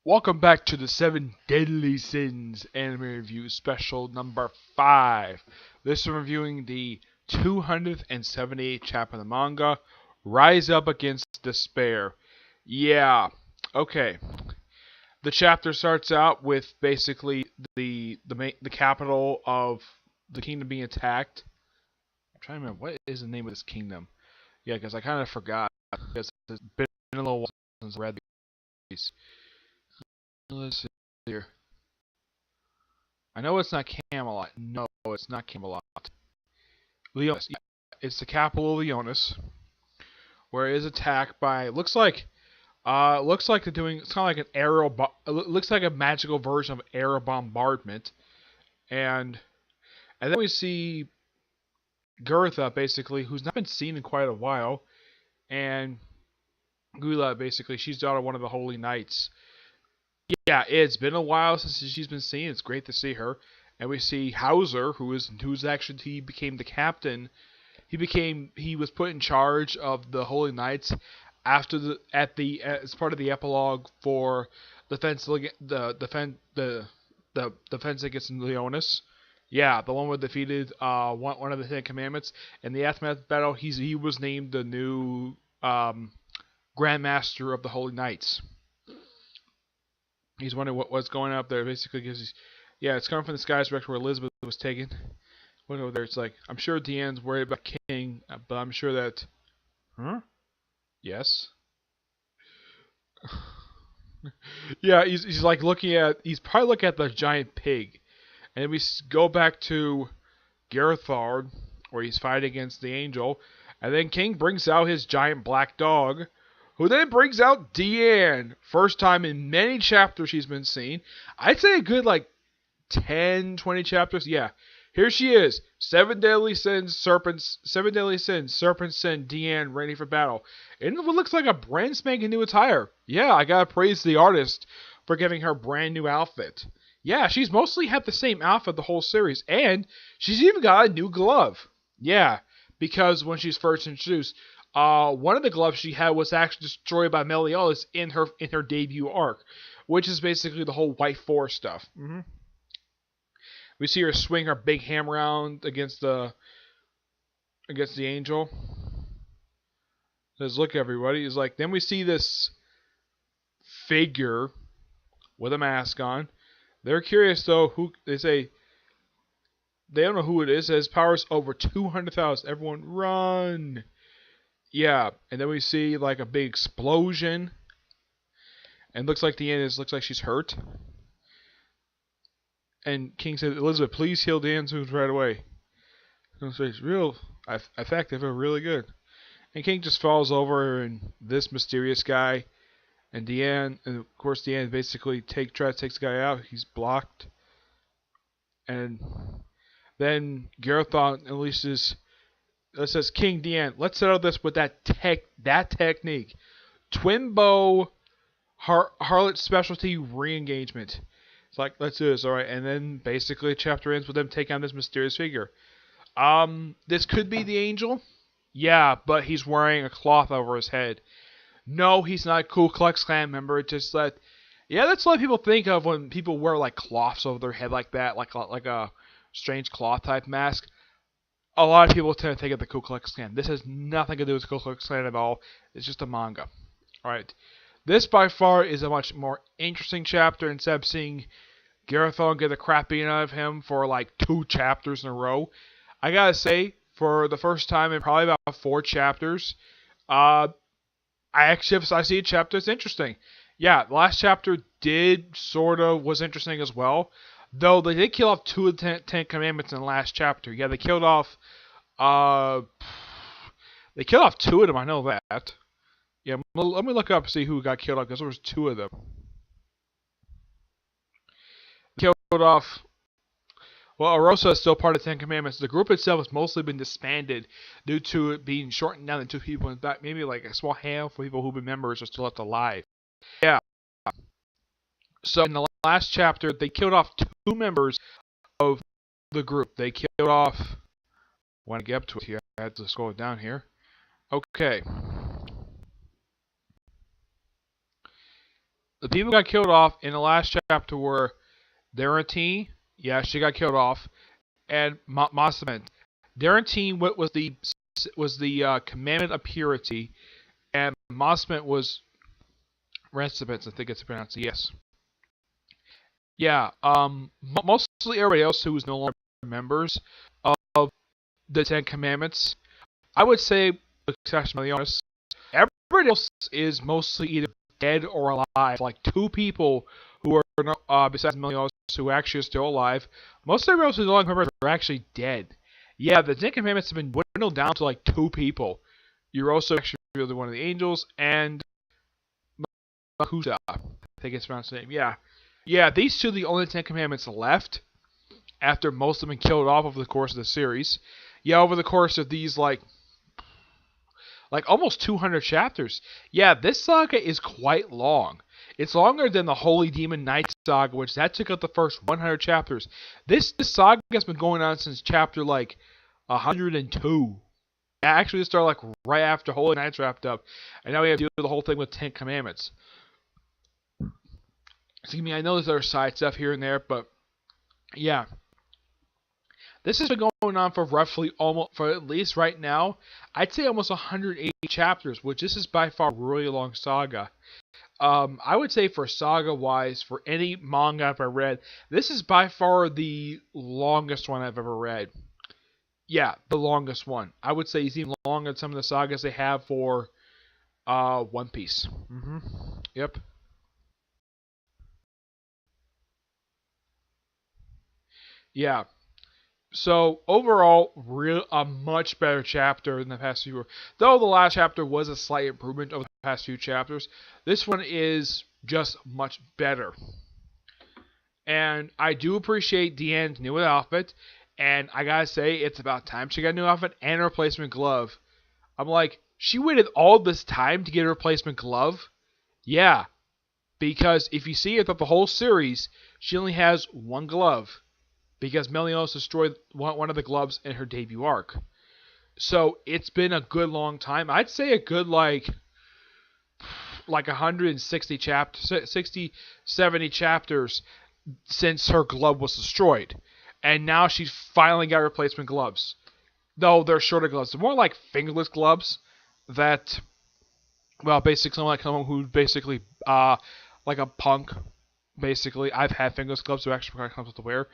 Welcome back to the Seven Deadly Sins anime review special number 5. This is reviewing the 278th chapter of the manga, Rise Up Against Despair. Yeah, okay. The chapter starts out with basically the capital of the kingdom being attacked. I'm trying to remember, what is the name of this kingdom? Yeah, because I kind of forgot. Because it's been a little while since I read these. Let's see here. I know it's not Camelot. No, it's not Camelot. Leonis. Yeah, it's the capital of Leonis, where it is attacked by looks like they're doing. It's kind of like an aerial. It looks like a magical version of aerial bombardment, and and then we see Gertha basically, who's not been seen in quite a while, and Gula basically, she's daughter of one of the holy knights. Yeah, it's been a while since she's been seen. It's great to see her. And we see Hauser, who's actually he became the captain. He was put in charge of the Holy Knights after as part of the epilogue for the defense against Leonis. Yeah, the one where defeated one of the Ten Commandments. In the aftermath battle, he was named the new Grand Master of the Holy Knights. He's wondering what's going up there, basically, because it's coming from the Sky's direction where Elizabeth was taken. Went over there, it's like, I'm sure Deanne's worried about King, but I'm sure that... Huh? Yes? Yeah, he's like he's probably looking at the giant pig. And then we go back to Gerthard, where he's fighting against the angel. And then King brings out his giant black dog, who then brings out Deanne. First time in many chapters she's been seen. I'd say a good, 10, 20 chapters. Yeah. Here she is. Seven Deadly Sins, Serpent Sin, Deanne, ready for battle. In what looks like a brand spanking new attire. Yeah, I gotta praise the artist for giving her brand new outfit. Yeah, she's mostly had the same outfit the whole series, and she's even got a new glove. Yeah, because when she's first introduced, one of the gloves she had was actually destroyed by Meliodas in her debut arc, which is basically the whole White Forest stuff. We see her swing her big hammer around against the angel. Says, "Look, everybody!" He's like. Then we see this figure with a mask on. They're curious though. Who they say they don't know who it is. It has powers over 200,000. Everyone run! Yeah, and then we see like a big explosion, and looks like looks like she's hurt. And King said, "Elizabeth, please heal Deanne's wounds right away." And so it's real effective and really good. And King just falls over, and this mysterious guy, and Deanne, and of course Deanne basically tries to take the guy out. He's blocked, and then Garethon unleashes. It says, "King Deanne, let's settle this with that technique, twin bow, harlot specialty re-engagement." It's like, let's do this, all right. And then basically, the chapter ends with them taking on this mysterious figure. This could be the angel. Yeah, but he's wearing a cloth over his head. No, he's not a Ku Klux Klan member. It's just that, that's what people think of when people wear like cloths over their head like that, like a strange cloth type mask. A lot of people tend to think of the Ku Klux Klan. This has nothing to do with the Ku Klux Klan at all. It's just a manga. All right. This by far is a much more interesting chapter instead of seeing Garethon get the crap beaten out of him for like 2 chapters in a row. I gotta say, for the first time in probably about 4 chapters, I see a chapter that's interesting. Yeah, the last chapter was interesting as well. Though they did kill off 2 of the Ten Commandments in the last chapter. Yeah, they killed off 2 of them, I know that. Yeah, let me look up and see who got killed off, because there was 2 of them. Killed off... Well, Arosa is still part of the Ten Commandments. The group itself has mostly been disbanded due to it being shortened down to 2 people. In fact, maybe like a small handful of people who've been members are still left alive. Yeah. So in the last chapter, they killed off 2 members of the group. They killed off... When I get up to it here, I had to scroll it down here. Okay. The people who got killed off in the last chapter were Darantine, yeah, she got killed off, and Mossament. Darantine was the commandment of purity, and Mossament was Recipient, I think it's pronounced. Yes. Yeah. Mostly everybody else who is no longer members of the Ten Commandments, I would say, exception of the honest, everybody else is mostly either dead or alive. Like two people who are besides Melios who actually are still alive. Most everybody else who's no longer members are actually dead. Yeah, the Ten Commandments have been dwindled down to like two people. You're also actually one of the angels and Mahusa. I think it's pronounced the name. Yeah. Yeah, these two are the only Ten Commandments left after most have been killed off over the course of the series. Yeah, over the course of these like almost 200 chapters. Yeah, this saga is quite long. It's longer than the Holy Demon Knight saga, which that took up the first 100 chapters. This saga has been going on since chapter like 102. Actually, it started like right after Holy Knights wrapped up, and now we have to do the whole thing with Ten Commandments. Excuse me, I know there's other side stuff here and there, but yeah. This has been going on for roughly almost, for at least right now, I'd say almost 180 chapters, which this is by far a really long saga. I would say for saga-wise, for any manga I've ever read, this is by far the longest one I've ever read. Yeah, the longest one. I would say it's even longer than some of the sagas they have for One Piece. Yep. Yeah. So overall, a much better chapter than the past few. Though the last chapter was a slight improvement over the past few chapters, this one is just much better. And I do appreciate Deanne's new outfit, and I gotta say, it's about time she got a new outfit and a replacement glove. I'm like, she waited all this time to get a replacement glove? Yeah, because if you see it throughout the whole series, she only has one glove because Melios destroyed one of the gloves in her debut arc. So it's been a good long time. I'd say a good like 160 chapters, 60, 70 chapters since her glove was destroyed. And now she's finally got replacement gloves. Though they're shorter gloves. They're more like fingerless gloves that, well, basically someone like someone who basically like a punk. Basically, I've had fingerless gloves, so actually kind of comfortable to wear,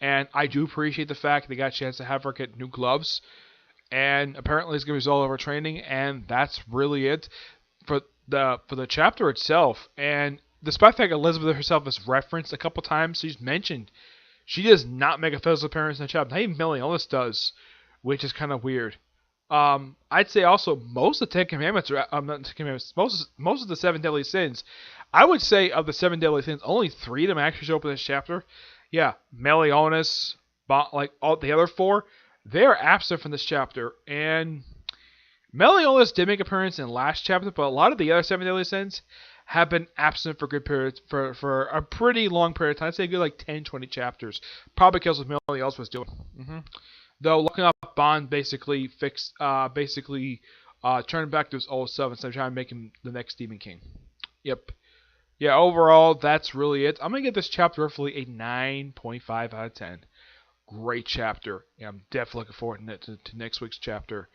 and I do appreciate the fact they got a chance to have her get new gloves. And apparently, it's gonna result of her training, and that's really it for the chapter itself. And despite the fact Elizabeth herself is referenced a couple times, she's mentioned. She does not make a physical appearance in the chapter. Not even Meliodas does, which is kind of weird. I'd say also most of the Ten Commandments are not Ten Commandments. Most of the seven deadly sins. I would say of the seven deadly sins, only three of them actually show up in this chapter. Yeah, Meliodas, like all the other four, they are absent from this chapter. And Meliodas did make an appearance in the last chapter, but a lot of the other seven deadly sins have been absent for good periods for a pretty long period of time. I'd say a good like 10, 20 chapters. Probably because of what Meliodas was doing. Though looking up Bond basically turned back to his old self instead of trying to make him the next Demon King. Yep. Yeah, overall, that's really it. I'm going to give this chapter roughly a 9.5 out of 10. Great chapter. Yeah, I'm definitely looking forward to next week's chapter.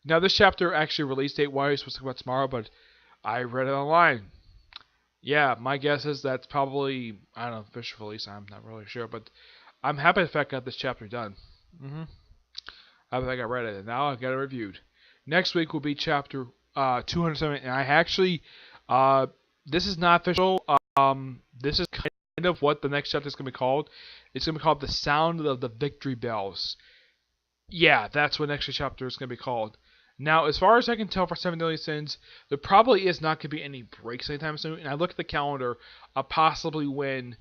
Now, this chapter actually release date wise was about tomorrow, but I read it online. Yeah, my guess is that's probably, I don't know, official release. I'm not really sure, but I'm happy the fact I got this chapter done. I think I read it, and now I've got it reviewed. Next week will be chapter 207, and I actually, this is not official. This is kind of what the next chapter is going to be called. It's going to be called The Sound of the Victory Bells. Yeah, that's what next chapter is going to be called. Now, as far as I can tell for Seven Deadly Sins, there probably is not going to be any breaks anytime soon. And I look at the calendar, possibly when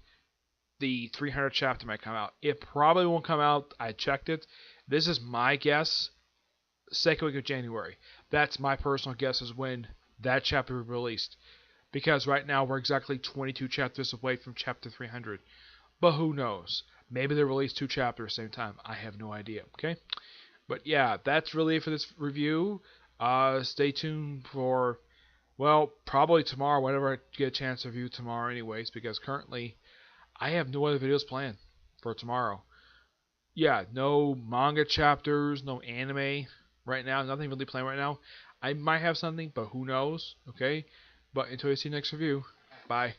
the 300 chapter might come out. It probably won't come out. I checked it. This is my guess. Second week of January. That's my personal guess is when that chapter will be released. Because right now we're exactly 22 chapters away from chapter 300. But who knows? Maybe they release two chapters at the same time. I have no idea. Okay? But yeah, that's really it for this review. Stay tuned for Well, probably tomorrow, whenever I get a chance to review tomorrow, anyways, because currently I have no other videos planned for tomorrow. Yeah, no manga chapters, no anime right now, nothing really planned right now. I might have something, but who knows? Okay, but until I see you next review, bye.